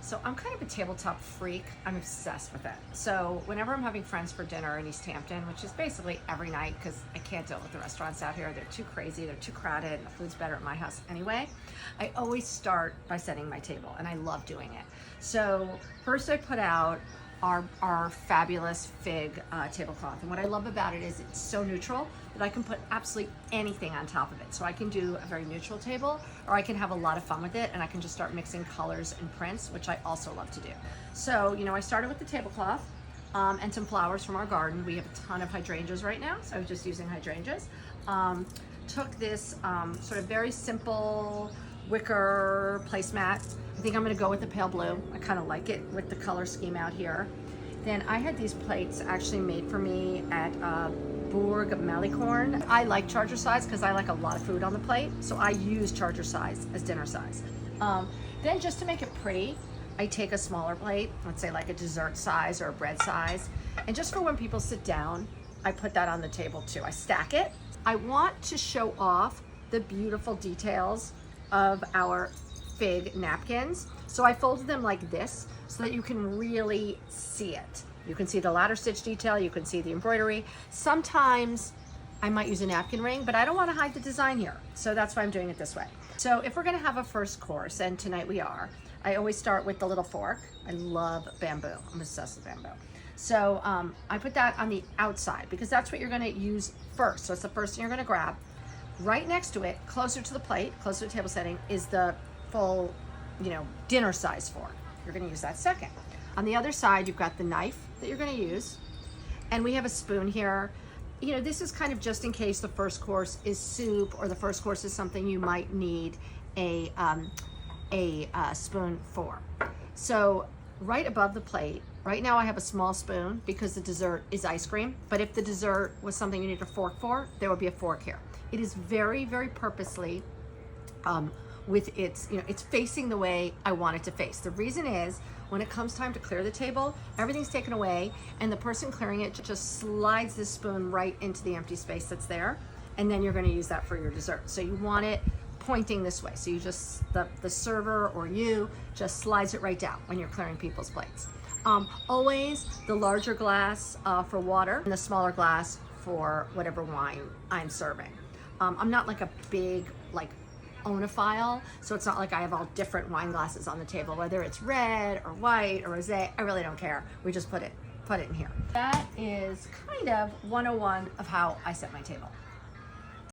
So I'm kind of a tabletop freak. I'm obsessed with it. So whenever I'm having friends for dinner in East Hampton, which is basically every night because I can't deal with the restaurants out here. They're too crazy, they're too crowded, and the food's better at my house anyway. I always start by setting my table, and I love doing it. So first I put out our fabulous Figue tablecloth. And what I love about it is it's so neutral that I can put absolutely anything on top of it. So I can do a very neutral table, or I can have a lot of fun with it, and I can just start mixing colors and prints, which I also love to do. So, you know, I started with the tablecloth and some flowers from our garden. We have a ton of hydrangeas right now, so I was just using hydrangeas. Took this sort of very simple wicker placemat. I think I'm gonna go with the pale blue. I kind of like it with the color scheme out here. Then I had these plates actually made for me at Bourg Malicorne. I like charger size because I like a lot of food on the plate, so I use charger size as dinner size. Then just to make it pretty, I take a smaller plate, let's say like a dessert size or a bread size, and just for when people sit down, I put that on the table too. I stack it. I want to show off the beautiful details of our Figue napkins. So I folded them like this so that you can really see it. You can see the ladder stitch detail, you can see the embroidery. Sometimes I might use a napkin ring, but I don't want to hide the design here. So that's why I'm doing it this way. So if we're gonna have a first course, and tonight we are, I always start with the little fork. I love bamboo, I'm obsessed with bamboo. So I put that on the outside because that's what you're gonna use first. So it's the first thing you're gonna grab. Right next to it, closer to the plate, closer to the table setting, is the full, you know, dinner size fork. You're gonna use that second. On the other side, you've got the knife that you're gonna use. And we have a spoon here. You know, this is kind of just in case the first course is soup or the first course is something you might need a spoon for. So right above the plate, right now I have a small spoon because the dessert is ice cream. But if the dessert was something you need a fork for, there would be a fork here. It is very, very purposely with its, you know, it's facing the way I want it to face. The reason is when it comes time to clear the table, everything's taken away and the person clearing it just slides the spoon right into the empty space that's there. And then you're gonna use that for your dessert. So you want it pointing this way. So you just, the server or you just slides it right down when you're clearing people's plates. Always the larger glass for water and the smaller glass for whatever wine I'm serving. I'm not like a big oenophile, so it's not like I have all different wine glasses on the table, whether it's red or white or rosé, I really don't care. We just put it in here. That is kind of 101 of how I set my table.